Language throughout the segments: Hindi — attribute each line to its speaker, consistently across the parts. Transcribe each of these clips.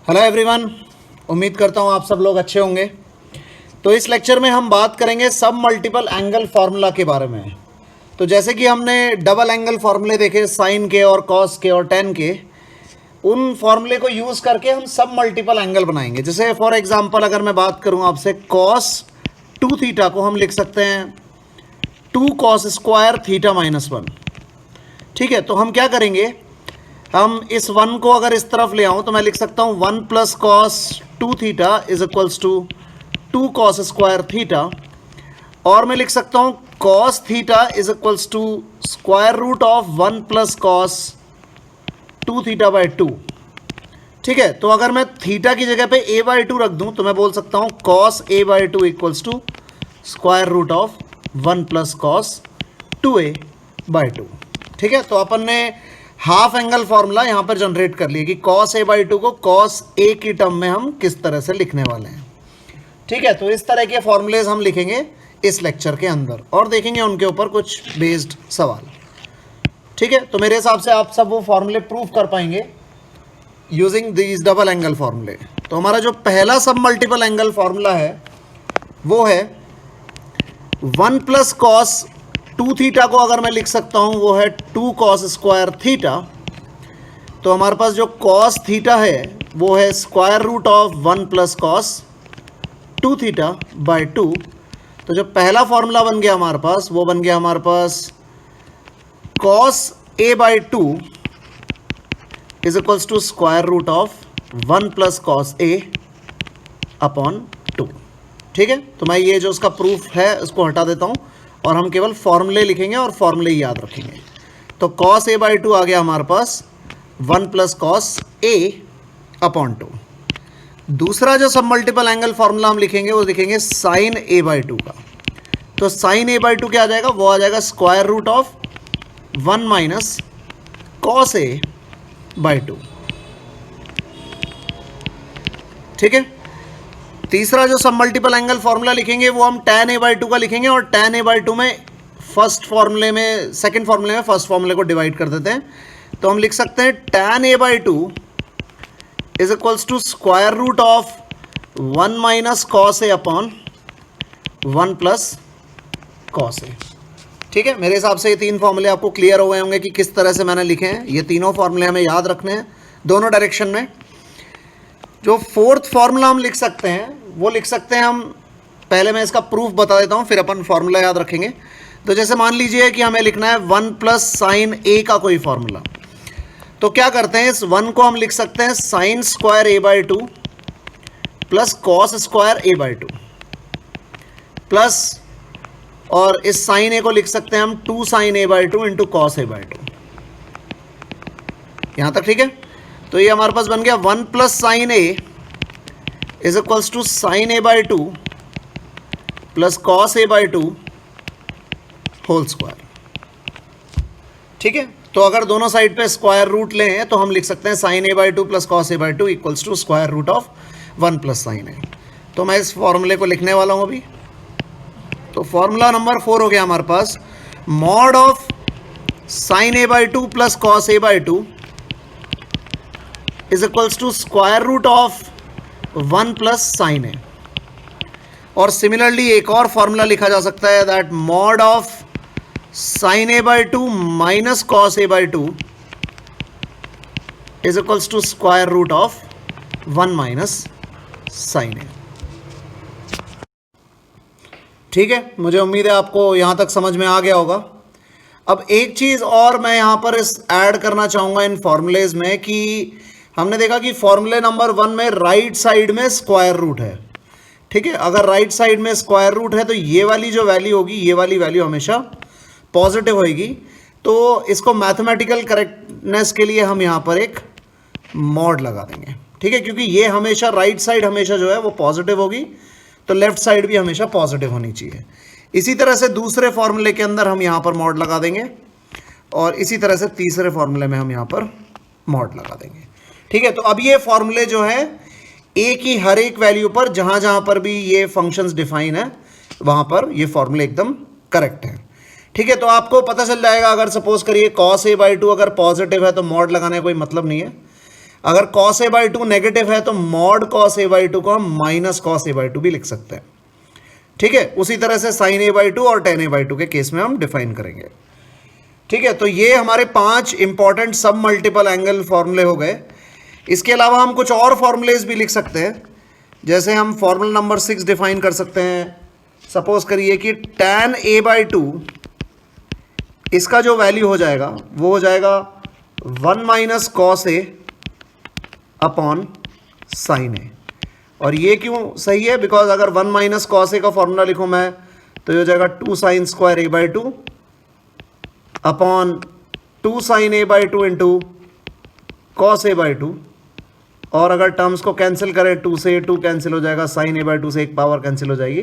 Speaker 1: हेलो एवरीवन, उम्मीद करता हूँ आप सब लोग अच्छे होंगे। तो इस लेक्चर में हम बात करेंगे सब मल्टीपल एंगल फार्मूला के बारे में। तो जैसे कि हमने डबल एंगल फार्मूले देखे, साइन के और कॉस के और टेन के, उन फार्मूले को यूज़ करके हम सब मल्टीपल एंगल बनाएंगे। जैसे फॉर एग्जांपल अगर मैं बात करूँ आपसे, कॉस 2 थीटा को हम लिख सकते हैं 2 कॉस स्क्वायर थीटा माइनस 1। ठीक है, तो हम क्या करेंगे, हम इस 1 को अगर इस तरफ ले आऊं तो मैं लिख सकता हूं 1 plus cos 2 theta is equals to 2 cos square theta, और मैं लिख सकता हूं cos theta is equals to square root of 1 plus cos 2 theta by 2। ठीक है, तो अगर मैं थीटा की जगह पे a बाई 2 रख दूं तो मैं बोल सकता हूं cos a by 2 equals to square root of 1 plus cos 2a by 2। ठीक है, तो अपन ने हाफ एंगल फॉर्मूला यहां पर जनरेट कर लिया कि कॉस a बाई 2 को कॉस a की टर्म में हम किस तरह से लिखने वाले हैं। ठीक है, तो इस तरह के फॉर्मूलेज हम लिखेंगे इस लेक्चर के अंदर और देखेंगे उनके ऊपर कुछ बेस्ड सवाल। ठीक है, तो मेरे हिसाब से आप सब वो फॉर्मूले प्रूफ कर पाएंगे यूजिंग दीज डबल एंगल फॉर्मूले। तो हमारा जो पहला सब मल्टीपल एंगल फॉर्मूला है वो है 1 प्लस कॉस 2 थीटा को अगर मैं लिख सकता हूं वो है 2 कॉस स्क्वायर थीटा। तो हमारे पास जो कॉस थीटा है वो है square root of 1 plus cos 2 theta by 2। तो जो पहला फॉर्मूला बन गया हमारे पास वो बन गया हमारे पास cos a by 2 is equals to square root of 1 plus cos a upon 2। ठीक है, तो मैं ये जो उसका प्रूफ है उसको हटा देता हूं और हम केवल फॉर्मूले लिखेंगे और फॉर्मूले ही याद रखेंगे। तो कॉस a बाई 2 आ गया हमारे पास 1 प्लस कॉस a अपॉन 2। दूसरा जो सब मल्टीपल एंगल फॉर्मूला हम लिखेंगे वो लिखेंगे साइन a बाई 2 का। तो साइन a बाई 2 क्या आ जाएगा, वो आ जाएगा square root of 1 minus cos a by 2। ठीक है, तीसरा जो सब मल्टीपल एंगल फॉर्मूला लिखेंगे वो हम tan a बाई 2 का लिखेंगे और tan a बाई 2 में फर्स्ट फॉर्मूले में सेकंड फॉर्मूले में फर्स्ट फॉर्मूले को डिवाइड कर देते हैं। तो हम लिख सकते हैं tan a by 2 is equals to square root of 1 minus cos a upon 1 plus cos a। ठीक है, मेरे हिसाब से ये तीन फॉर्मूले आपको क्लियर हो गए होंगे कि किस तरह से मैंने लिखे हैं। ये तीनों फॉर्मूले हमें याद रखने हैं दोनों डायरेक्शन में। जो फोर्थ फॉर्मूला हम लिख सकते हैं वो लिख सकते हैं हम, पहले मैं इसका प्रूफ बता देता हूँ फिर अपन फॉर्मूला याद रखेंगे। तो जैसे मान लीजिए कि हमें लिखना है 1 प्लस साइन a का कोई फॉर्मूला, तो क्या करते हैं, इस 1 को हम लिख सकते हैं sign square a by 2 plus cos square a by 2 plus, और इस साइन a को लिख सकते हैं हम 2 sine a by 2 into cos a by 2। यहां तक ठीक है। तो ये हमारे पास बन गया 1 plus sine a is equals to sine a by 2 plus cos a by 2 whole square. ठीक है, तो अगर दोनों साइड पे स्क्वायर रूट लें तो हम लिख सकते हैं sine a by 2 plus cos a by 2 equals to square root of 1 plus sine a। तो मैं इस फॉर्मूले को लिखने वाला हूं अभी। तो फॉर्मूला नंबर 4 हो गया हमारे पास, mod of sine a by 2 plus cos a by 2 is equals to square root of 1 plus sine a। और सिमिलरली एक और फॉर्मूला लिखा जा सकता है, that mod of sine a by 2 minus cos a by 2 is equals to square root of 1 minus sine a। ठीक है, मुझे उम्मीद है आपको यहां तक समझ में आ गया होगा। अब एक चीज और मैं यहां पर इस ऐड करना चाहूंगा इन फॉर्मूलेज में कि हमने देखा कि फॉर्मूले नंबर 1 में राइट साइड में स्क्वायर रूट है। ठीक है, अगर राइट साइड में स्क्वायर रूट है तो ये वाली जो वैल्यू होगी, ये वाली वैल्यू हमेशा पॉजिटिव होगी। तो इसको मैथमेटिकल करेक्टनेस के लिए हम यहाँ पर एक मॉड लगा देंगे। ठीक है, क्योंकि ये हमेशा राइट साइड हमेशा जो है वो पॉजिटिव होगी, तो लेफ्ट साइड भी हमेशा पॉजिटिव होनी चाहिए। इसी तरह से दूसरे फॉर्मूले के अंदर हम यहाँ पर मॉड लगा देंगे और इसी तरह से तीसरे फॉर्मूले में हम यहाँ पर मॉड लगा देंगे। ठीक है, तो अब ये फॉर्मूले जो है a की हर एक वैल्यू पर जहां जहां पर भी ये फंक्शंस डिफाइन है वहां पर ये फॉर्मूले एकदम करेक्ट है। ठीक है, तो आपको पता चल जाएगा, अगर सपोज करिए cos a बाई 2 अगर पॉजिटिव है तो मॉड लगाने का कोई मतलब नहीं है। अगर cos a by to negative है तो mod cos a by to को हम minus cos a by to भी लिख सकते हैं, ठीक है। उसी तरह से sin a बाई टू और tan a बाई टू के केस में हम डिफाइन करेंगे, ठीक है। तो ये हमारे 5 इंपॉर्टेंट सब मल्टीपल एंगल फॉर्मूले हो गए। इसके अलावा हम कुछ और फॉर्मूलेज भी लिख सकते हैं, जैसे हम फॉर्मूला नंबर 6 डिफाइन कर सकते हैं। सपोज करिए कि tan a बाई टू इसका जो वैल्यू हो जाएगा वो हो जाएगा 1 minus cos a upon sine A. और ये क्यों सही है? बिकॉज अगर 1 माइनस cos a का फॉर्मूला लिखूं मैं तो ये हो जाएगा 2 sine square a by two upon 2 sine a by two into cos a by two. और अगर टर्म्स को कैंसिल करें 2 से 2 कैंसिल हो जाएगा, साइन a बाई टू से एक पावर कैंसिल हो जाएगी,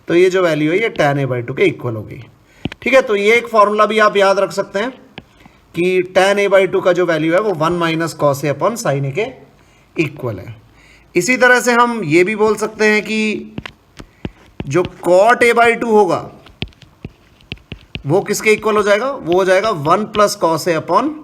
Speaker 1: तो ये जो वैल्यू है ये tan a बाई टू के इक्वल होगी, ठीक है। तो ये एक फॉर्मूला भी आप याद रख सकते हैं कि tan a बाई टू का जो वैल्यू है वो 1 minus cos a upon sign a के इक्वल है। इसी तरह से हम ये भी बोल सकते हैं कि जो cot a बाई टू होगा वो किसके इक्वल हो जाएगा? वो हो जाएगा 1 plus cos a upon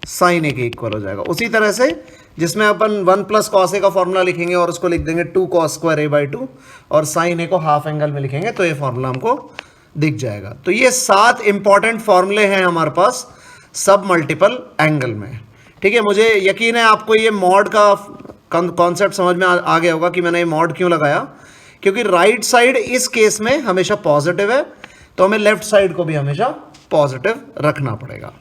Speaker 1: sign a के इक्वल हो जाएगा। उसी तरह से जिसमें अपन 1 प्लस कॉस a का फॉर्मूला लिखेंगे और उसको लिख देंगे 2 cos square a by two और साइन a को हाफ एंगल में लिखेंगे तो ये फॉर्मूला हमको दिख जाएगा। तो ये 7 इंपॉर्टेंट फॉर्मूले हैं हमारे पास सब मल्टीपल एंगल में, ठीक है। मुझे यकीन है आपको ये मॉड का कॉन्सेप्ट समझ में आ गया होगा कि मैंने ये मॉड क्यों लगाया, क्योंकि राइट साइड इस केस में हमेशा पॉजिटिव है तो हमें लेफ्ट साइड को भी हमेशा पॉजिटिव रखना पड़ेगा,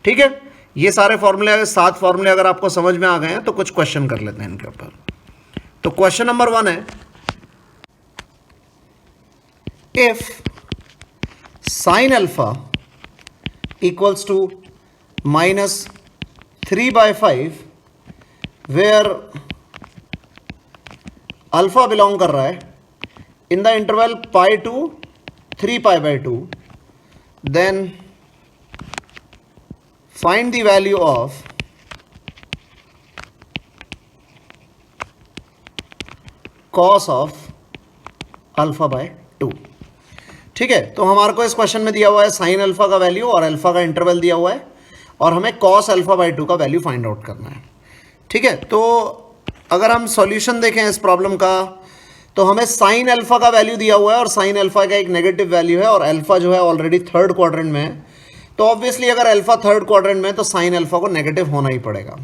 Speaker 1: ठीक है। ये सारे फॉर्मूले 7 फॉर्मूले अगर आपको समझ में आ गए हैं तो कुछ क्वेश्चन कर लेते हैं इनके ऊपर। तो क्वेश्चन नंबर 1 है, if sine alpha equals to -3/5 where alpha belong कर रहा है in the interval pi to 3π/2, then find the value of cos of alpha by 2, ठीक है। तो हमारे को इस क्वेश्चन में दिया हुआ है साइन अल्फा का वैल्यू और अल्फा का इंटरवल दिया हुआ है और हमें cos अल्फा बाय 2 का वैल्यू फाइंड आउट करना है, ठीक है। तो अगर हम सॉल्यूशन देखें इस प्रॉब्लम का तो हमें साइन अल्फा का वैल्यू दिया हुआ है और साइन अल्फा का एक नेगेटिव वैल्यू है और अल्फा जो है ऑलरेडी थर्ड क्वाड्रेंट में है, तो ऑब्वियसली अगर अल्फा थर्ड क्वाड्रेंट में तो साइन अल्फा को नेगेटिव होना ही पड़ेगा।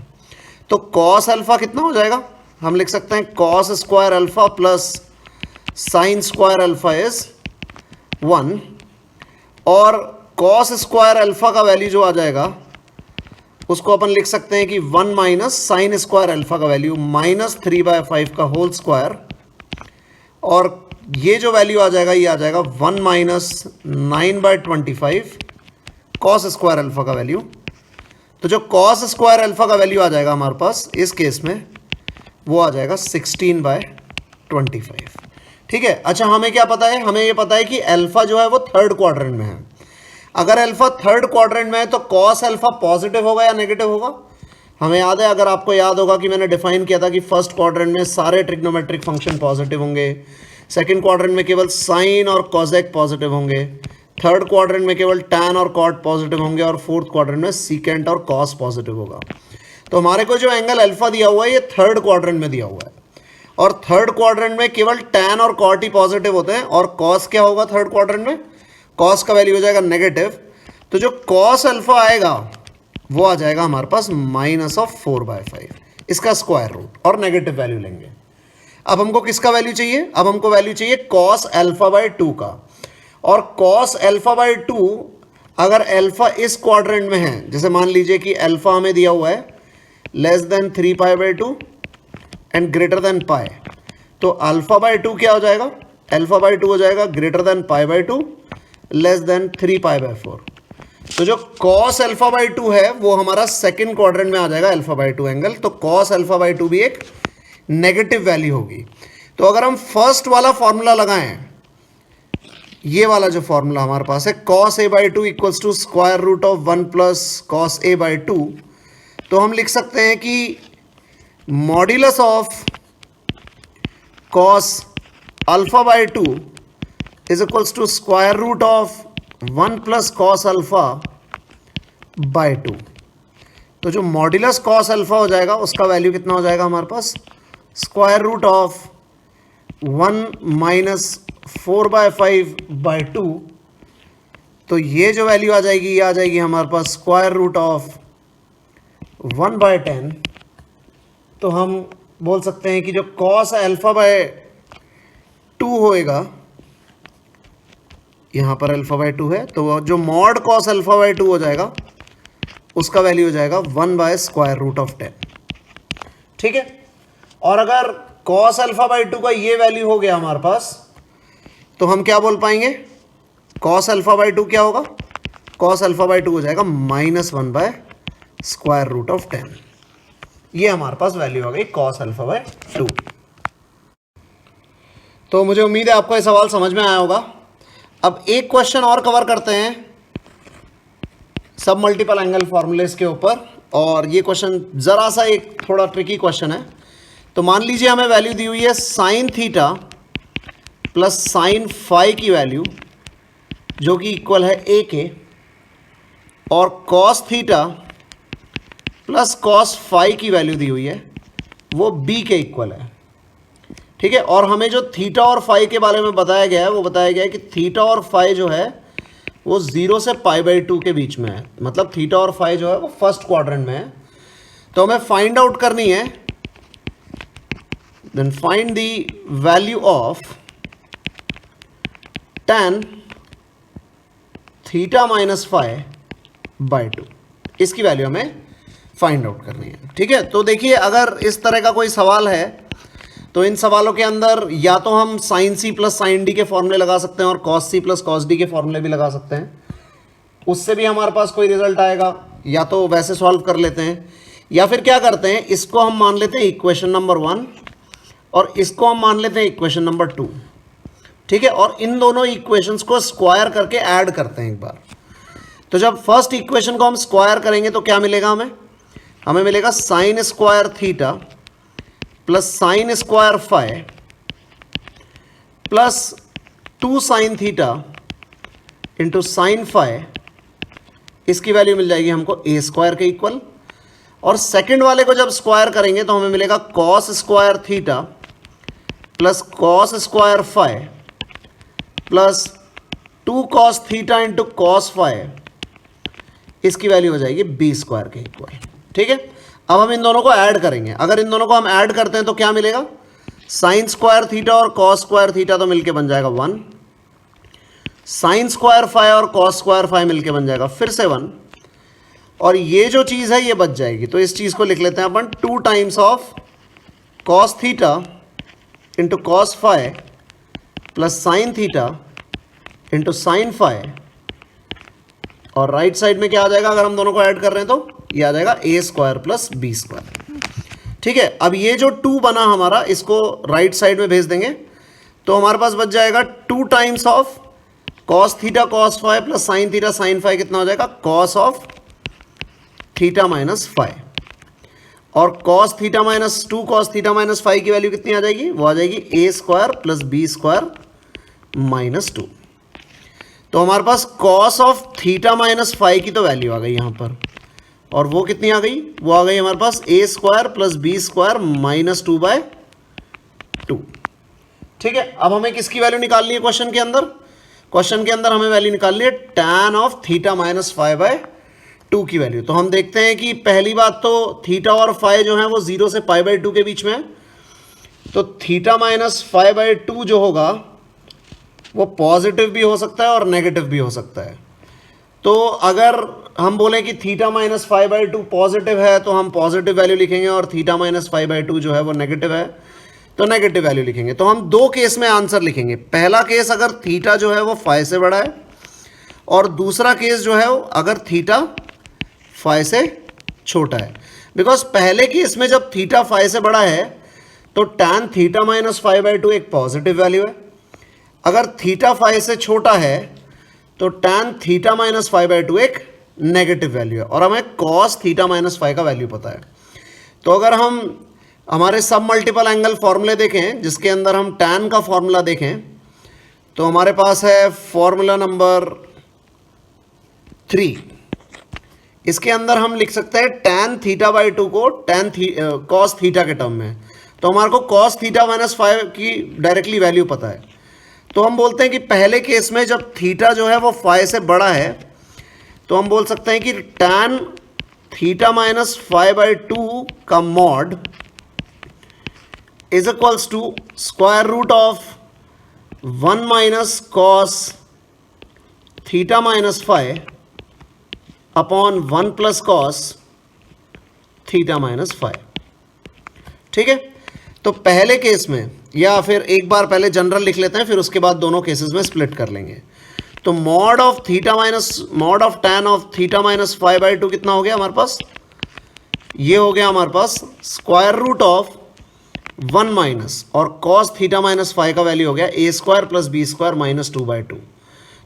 Speaker 1: तो कॉस अल्फा कितना हो जाएगा? हम लिख सकते हैं cos square alpha plus sine square alpha is 1 और कॉस स्क्वायर अल्फा का वैल्यू जो आ जाएगा उसको अपन लिख सकते हैं कि 1 माइनस साइन स्क्वायर अल्फा का वैल्यू -3/5 का होल स्क्वायर और ये जो वैल्यू आ जाएगा ये आ जाएगा 1 माइनस 9/25 कॉस स्क्वायर अल्फा का वैल्यू। तो जो कॉस स्क्वायर अल्फा का वैल्यू आ जाएगा हमारे पास इस केस में वो आ जाएगा 16/25, ठीक है। अच्छा हमें क्या पता है? हमें ये पता है कि अल्फा जो है वो थर्ड क्वाड्रेंट में है। अगर अल्फा थर्ड क्वाड्रेंट में है तो कॉस अल्फा पॉजिटिव होगा या नेगेटिव होगा? हमें याद है, अगर आपको याद होगा कि मैंने डिफाइन किया था कि फर्स्ट क्वाड्रेंट में सारे ट्रिग्नोमेट्रिक फंक्शन पॉजिटिव होंगे, सेकंड क्वाड्रेंट में केवल साइन और कॉसेक पॉजिटिव होंगे, थर्ड क्वाड्रेंट में केवल टैन और कॉट पॉजिटिव होंगे और फोर्थ क्वाड्रेंट में सीकेंट और कॉस पॉजिटिव होगा। तो हमारे को जो एंगल अल्फा दिया हुआ है ये थर्ड क्वाड्रेंट में दिया हुआ है और थर्ड क्वाड्रेंट में केवल टैन और कॉट ही पॉजिटिव होते हैं और कॉस क्या होगा थर्ड क्वाड्रेंट में? कॉस का वैल्यू हो जाएगा नेगेटिव। तो जो कॉस अल्फा आएगा वो आ जाएगा हमारे पास -4/5 इसका स्क्वायर रूट और नेगेटिव वैल्यू लेंगे। अब हमको किसका वैल्यू चाहिए? अब हमको वैल्यू चाहिए कॉस अल्फा बाय 2 का। और कॉस अल्फा बाय 2 अगर अल्फा इस क्वाड्रेंट में है, जैसे मान लीजिए कि अल्फा हमें दिया हुआ है less than 3π/2 and greater than pi, तो अल्फा बाय 2 क्या हो जाएगा? अल्फा बाय 2 हो जाएगा ग्रेटर देन π/2 लेस देन 3π/4। तो जो कॉस अल्फा बाय 2 है वो हमारा सेकंड क्वाड्रेंट में आ जाएगा अल्फा बाय 2 एंगल। तो कॉस अल्फा बाय 2 भी एक नेगेटिव वैल्यू होगी। तो अगर हम फर्स्ट वाला फॉर्मूला लगाएं, ये वाला जो फॉर्मूला हमारे पास है cos a by 2 equals to square root of 1 plus cos a by 2, तो हम लिख सकते हैं कि modulus of cos alpha by 2 is equals to square root of 1 plus cos alpha by 2। तो जो मॉड्यूलस कॉस अल्फा हो जाएगा उसका वैल्यू कितना हो जाएगा हमारे पास, स्क्वायर रूट ऑफ 1 माइनस 4/5/2। तो ये जो वैल्यू आ जाएगी ये आ जाएगी हमारे पास स्क्वायर रूट ऑफ 1/10। तो हम बोल सकते हैं कि जो कॉस अल्फा/2 होएगा, यहाँ पर अल्फा/2 है, तो जो मॉड कॉस अल्फा/2 हो जाएगा उसका वैल्यू हो जाएगा 1/स्क्वायर रूट ऑफ 10। ठीक है। और अगर कॉस अल्फा/2 का ये वैल्यू हो गया हमारे पास, तो हम क्या बोल पाएंगे, कॉस अल्फा/2 क्या होगा, कॉस अल्फा/2 हो जाएगा -1/स्क्वायर रूट ऑफ 10। ये हमारे पास वैल्यू आ गई कॉस अल्फा/2। तो मुझे उम्मीद है आपको ये सवाल समझ में आया होगा। अब एक क्वेश्चन और कवर करते हैं सब मल्टीपल एंगल फॉर्मूलेस के ऊपर, और ये क्वेश्चन ज़रा सा एक थोड़ा ट्रिकी क्वेश्चन है। तो मान लीजिए हमें वैल्यू दी हुई है sine theta plus sine phi की वैल्यू जो कि इक्वल है ए के, और cos theta plus cos phi की वैल्यू दी हुई है वो बी के इक्वल है। ठीक है। और हमें जो थीटा और फाई के बारे में बताया गया है वो बताया गया है कि थीटा और फाई जो है वो 0 से π/2 के बीच में है, मतलब थीटा और फाई जो है वो फर्स्ट क्वाड्रेंट में है। तो हमें फाइंड आउट करनी है, then find the value of tan theta minus phi. इसकी वैल्यू हमें फाइंड आउट करनी है। ठीक है। तो देखिए, अगर इस तरह का कोई सवाल है तो इन सवालों के अंदर या तो हम sine c plus sine d के फॉर्मूले लगा सकते हैं और cos c plus cos d के फॉर्मूले भी लगा सकते हैं, उससे भी हमारे पास कोई रिजल्ट आएगा, या तो वैसे सॉल्व कर लेते हैं, या फिर क्या करते हैं, इसको हम मान लेते हैं इक्वेशन नंबर 1 और इसको हम मान लेते हैं इक्वेशन नंबर 2। ठीक है। और इन दोनों इक्वेशंस को स्क्वायर करके ऐड करते हैं एक बार। तो जब फर्स्ट इक्वेशन को हम स्क्वायर करेंगे तो क्या मिलेगा हमें मिलेगा sine square theta plus sine square phi plus 2 sine theta into sine phi. इसकी वैल्यू मिल जाएगी हमको ए स्क्वायर के इक्वल। और सेकंड वाले को जब स्क्वायर करेंगे तो हमें मिलेगा cos square theta plus cos square phi plus 2 cos theta into cos phi. इसकी वैल्यू हो जाएगी बी स्क्वायर के इक्वल। ठीक है। अब हम इन दोनों को ऐड करेंगे। अगर इन दोनों को हम ऐड करते हैं तो क्या मिलेगा, साइन स्क्वायर थीटा और कॉस स्क्वायर थीटा तो मिलके बन जाएगा 1, साइन स्क्वायर फाई और कॉस स्क्वायर फाई मिलके बन जाएगा फिर से 1, और ये जो चीज़ है ये बच जाएगी। तो इस चीज़ को लिख लेते हैं अपन 2 times of cos theta into cos phi plus sine theta into sine phi, और राइट साइड में क्या आ जाएगा अगर हम दोनों को ऐड कर रहे हैं तो ये आ जाएगा ए स्क्वायर प्लस बी स्क्वायर। ठीक है। अब ये जो 2 बना हमारा, इसको राइट साइड में भेज देंगे तो हमारे पास बच जाएगा 2 times of cos theta cos phi plus sine theta sine phi. कितना हो जाएगा, cos of theta minus phi, और cos theta minus 2 cos theta minus phi की वैल्यू कितनी आ जाएगी, वो आ जाएगी A square plus B square minus 2। तो हमारे पास cos of theta minus phi की तो वैल्यू आ गई यहाँ पर, और वो कितनी आ गई, वो आ गई हमारे पास A square plus B square minus 2/2। ठीक है। अब हमें किसकी वैल्यू निकालनी है क्वेश्चन के अंदर, क्वेश्चन के अंदर हमें वैल्यू निकालनी है tan ऑफ थीटा माइनस फाई/2 की वैल्यू। तो हम देखते हैं कि पहली बात तो थीटा और फाई जो है वो 0 से π/2 के बीच में है, तो थीटा माइनस फाई/2 जो होगा वो पॉजिटिव भी हो सकता है और नेगेटिव भी हो सकता है। तो अगर हम बोलें कि थीटा माइनस फाई/2 पॉजिटिव है तो हम पॉजिटिव वैल्यू लिखेंगे, और थीटा माइनस फाई/2 जो है वो नेगेटिव है तो नेगेटिव वैल्यू लिखेंगे। तो हम 2 केस में आंसर लिखेंगे। पहला केस अगर थीटा जो है वो फाई से बड़ा है, और दूसरा केस जो है वो अगर थीटा फाई से छोटा है। बिकॉज पहले केस में जब थीटा फाई से बड़ा है तो tan थीटा माइनस फाई/2 एक पॉजिटिव वैल्यू है, अगर थीटा फाई से छोटा है तो tan थीटा माइनस फाई/2 एक नेगेटिव वैल्यू है, और हमें cos थीटा माइनस फाई का वैल्यू पता है। तो अगर हम हमारे सब मल्टीपल एंगल फॉर्मूले देखें जिसके अंदर हम tan का फॉर्मूला देखें, तो हमारे पास है फॉर्मूला नंबर 3। इसके अंदर हम लिख सकते हैं tan थीटा बाई 2 को cos थीटा के टर्म में। तो हमारे को cos थीटा माइनस 5 की डायरेक्टली वैल्यू पता है। तो हम बोलते हैं कि पहले केस में जब थीटा जो है वो 5 से बड़ा है तो हम बोल सकते हैं कि tan थीटा माइनस 5/2 का mod is equals to square root of 1 minus cos theta minus 5 upon 1 plus cos theta minus 5। ठीक है, तो पहले केस में, या फिर एक बार पहले जनरल लिख लेते हैं, फिर उसके बाद दोनों केसेस में स्प्लिट कर लेंगे। तो mod of tan of theta minus 5/2 कितना हो गया हमारे पास? ये हो गया हमारे पास स्क्वायर रूट ऑफ 1 माइनस और कॉस थीटा माइनस 5 का वैल्यू हो गया a² प्लस b² माइनस 2/2।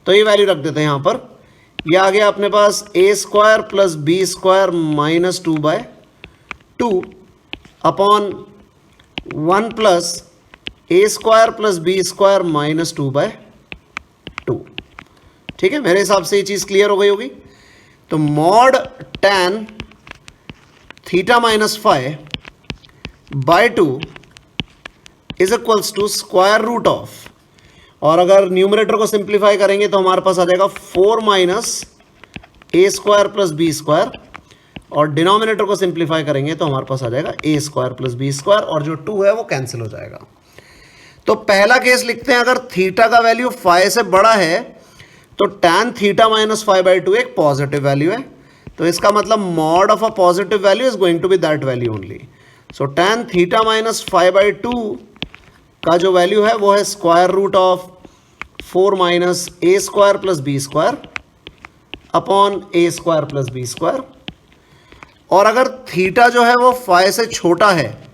Speaker 1: तो ये वैल्यू रख देते हैं यहाँ पर। ये आ गया अपने पास a² plus b² minus 2/2 upon 1 plus a² plus b² minus 2/2। ठीक है, मेरे हिसाब से ये चीज़ क्लियर हो गई होगी। तो mod tan theta minus 5/2 is equals to square root of, और अगर न्यूमरेटर को सिंप्लीफाई करेंगे तो हमारे पास आ जाएगा 4 माइनस a² प्लस b², और डिनोमिनेटर को सिंप्लीफाई करेंगे तो हमारे पास आ जाएगा a² प्लस b², और जो 2 है वो कैंसिल हो जाएगा। तो पहला केस लिखते हैं, अगर थीटा का वैल्यू 5 से बड़ा है तो tan थीटा माइनस 5/2 एक पॉजिटिव वैल्यू है। तो इसका मतलब mod of a positive value is going to be that value only. So tan theta minus 5/2 का जो वैल्यू है वो है square root of 4 minus a² plus b² upon a² plus b²। और अगर थीटा जो है वो 5 से छोटा है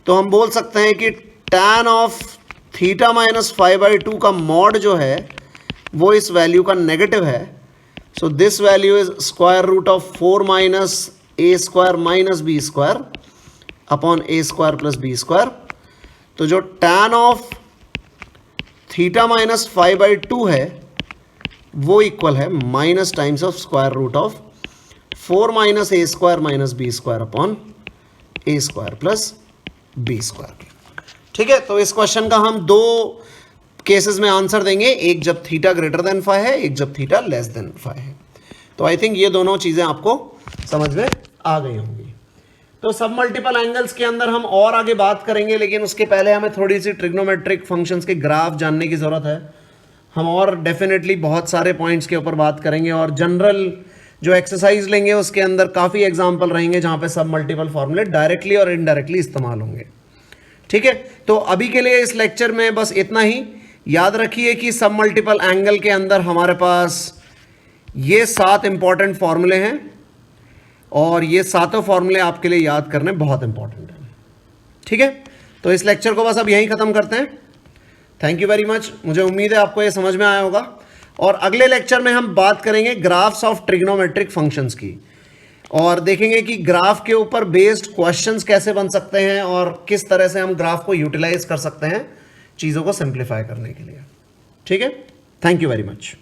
Speaker 1: तो हम बोल सकते हैं कि tan ऑफ थीटा माइनस 5/2 का मॉड जो है वो इस वैल्यू का नेगेटिव है। So this value is square root of 4 minus a² minus b² upon a² plus b²। तो जो tan ऑफ थीटा माइनस 5/2 है वो इक्वल है minus times of square root of 4 minus a² minus b² upon a² plus b²। ठीक है, तो इस क्वेश्चन का हम दो केसेस में आंसर देंगे, एक जब थीटा ग्रेटर देन 5 है, एक जब थीटा लेस देन 5 है। तो आई थिंक ये दोनों चीज़ें आपको समझ में आ गई होंगी। तो सब मल्टीपल एंगल्स के अंदर हम और आगे बात करेंगे, लेकिन उसके पहले हमें थोड़ी सी ट्रिग्नोमेट्रिक फंक्शंस के ग्राफ जानने की ज़रूरत है। हम और डेफिनेटली बहुत सारे पॉइंट्स के ऊपर बात करेंगे, और जनरल जो एक्सरसाइज लेंगे उसके अंदर काफ़ी एग्जाम्पल रहेंगे जहाँ पे सब मल्टीपल फॉर्मूले डायरेक्टली और इनडायरेक्टली इस्तेमाल होंगे। ठीक है, तो अभी के लिए इस लेक्चर में बस इतना ही। याद रखिए कि सब मल्टीपल एंगल के अंदर हमारे पास ये 7 इंपॉर्टेंट फॉर्मूले हैं, और ये सातों फॉर्मूले आपके लिए याद करने बहुत इंपॉर्टेंट हैं। ठीक है, तो इस लेक्चर को बस अब यहीं ख़त्म करते हैं। Thank you very much. मुझे उम्मीद है आपको ये समझ में आया होगा, और अगले लेक्चर में हम बात करेंगे ग्राफ्स ऑफ ट्रिग्नोमेट्रिक फंक्शंस की, और देखेंगे कि ग्राफ के ऊपर बेस्ड क्वेश्चंस कैसे बन सकते हैं और किस तरह से हम ग्राफ को यूटिलाइज कर सकते हैं चीज़ों को सिंप्लीफाई करने के लिए। ठीक है, थैंक यू वेरी मच।